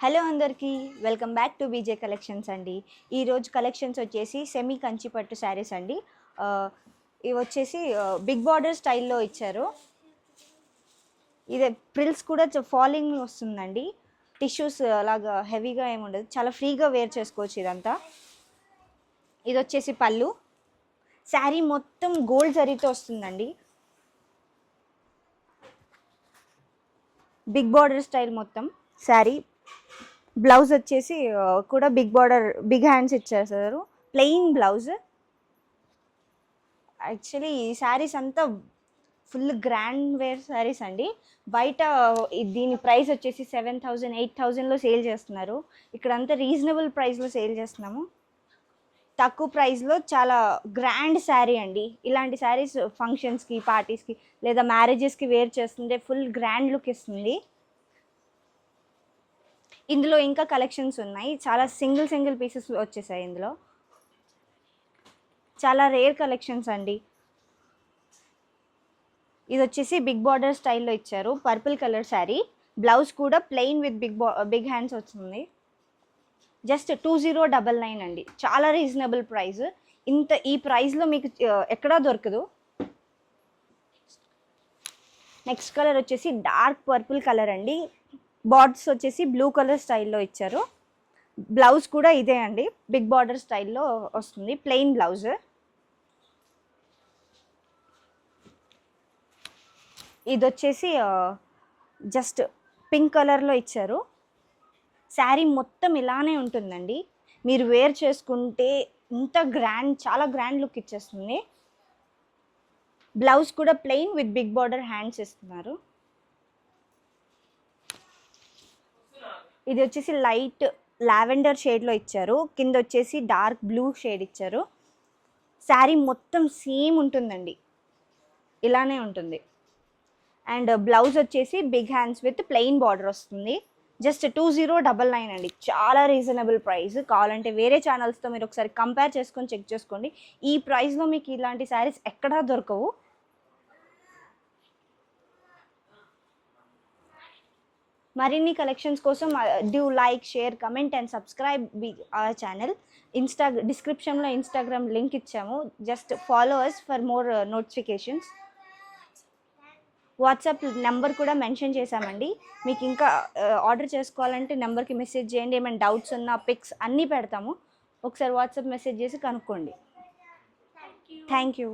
Hello అందరికీ welcome back to బీజే collections అండి. ఈరోజు కలెక్షన్స్ వచ్చేసి సెమీ కంచి పట్టు శారీస్ అండి. ఇవి వచ్చేసి బిగ్ బార్డర్ స్టైల్లో ఇచ్చారు. ఇదే ప్రిల్స్ కూడా ఫాలింగ్ వస్తుందండి. టిష్యూస్ అలాగా హెవీగా ఏమి ఉండదు, చాలా ఫ్రీగా వేర్ చేసుకోవచ్చు ఇదంతా. ఇది వచ్చేసి పళ్ళు. శారీ మొత్తం గోల్డ్ జరీతో వస్తుందండి. బిగ్ బార్డర్ స్టైల్ మొత్తం శారీ. బ్లౌజ్ వచ్చేసి కూడా బిగ్ బార్డర్, బిగ్ హ్యాండ్స్ ఇచ్చేసారు. Plain blouse. యాక్చువల్లీ ఈ శారీస్ అంతా ఫుల్ గ్రాండ్ వేర్ శారీస్ అండి. బయట దీని ప్రైస్ వచ్చేసి 7,000 8,000లో సేల్ చేస్తున్నారు. ఇక్కడంతా రీజనబుల్ ప్రైస్లో సేల్ చేస్తున్నాము. తక్కువ ప్రైస్లో చాలా గ్రాండ్ శారీ అండి. ఇలాంటి శారీస్ ఫంక్షన్స్కి, పార్టీస్కి లేదా మ్యారేజెస్కి వేర్ చేస్తుంటే ఫుల్ గ్రాండ్ లుక్ ఇస్తుంది. ఇందులో ఇంకా కలెక్షన్స్ ఉన్నాయి. చాలా సింగిల్ పీసెస్ వచ్చేసాయి. ఇందులో చాలా రేర్ కలెక్షన్స్ అండి. ఇది వచ్చేసి బిగ్ బార్డర్ స్టైల్లో ఇచ్చారు. Purple colour sari. బ్లౌజ్ కూడా ప్లెయిన్ విత్ బిగ్ హ్యాండ్స్ వస్తుంది. జస్ట్ 2099 అండి. చాలా రీజనబుల్ ప్రైస్. ఈ ప్రైస్లో మీకు ఎక్కడా దొరకదు. నెక్స్ట్ కలర్ వచ్చేసి డార్క్ పర్పుల్ కలర్ అండి. బార్డర్స్ వచ్చేసి బ్లూ కలర్ స్టైల్లో ఇచ్చారు. బ్లౌజ్ కూడా ఇదే అండి, బిగ్ బార్డర్ స్టైల్లో వస్తుంది, ప్లెయిన్ బ్లౌజ్. ఇది వచ్చేసి జస్ట్ పింక్ కలర్లో ఇచ్చారు. శారీ మొత్తం ఇలానే ఉంటుందండి. మీరు వేర్ చేసుకుంటే ఇంత గ్రాండ్, చాలా గ్రాండ్ లుక్ ఇచ్చేస్తుంది. బ్లౌజ్ కూడా plain with big border hands ఇస్తున్నారు. ఇది వచ్చేసి లైట్ లావెండర్ షేడ్లో ఇచ్చారు. కింద వచ్చేసి డార్క్ బ్లూ షేడ్ ఇచ్చారు. శారీ మొత్తం సేమ్ ఉంటుందండి, ఇలానే ఉంటుంది. అండ్ బ్లౌజ్ వచ్చేసి big hands with plain border వస్తుంది. జస్ట్ 2099 అండి. చాలా రీజనబుల్ ప్రైస్. కావాలంటే వేరే ఛానల్స్తో మీరు ఒకసారి కంపేర్ చేసుకొని చెక్ చేసుకోండి. ఈ ప్రైస్లో మీకు ఇలాంటి శారీస్ ఎక్కడా దొరకవు. మరిన్ని కలెక్షన్స్ కోసం do like, share, comment and subscribe our channel. డిస్క్రిప్షన్లో ఇన్స్టాగ్రామ్ లింక్ ఇచ్చాము. Just follow us for more notifications. WhatsApp number కూడా మెన్షన్ చేశామండి. మీకు ఇంకా ఆర్డర్ చేసుకోవాలంటే నెంబర్కి మెసేజ్ చేయండి. ఏమైనా డౌట్స్ ఉన్నా పిక్స్ అన్నీ పెడతాము. ఒకసారి వాట్సాప్ మెసేజ్ చేసి కనుక్కోండి. Thank you.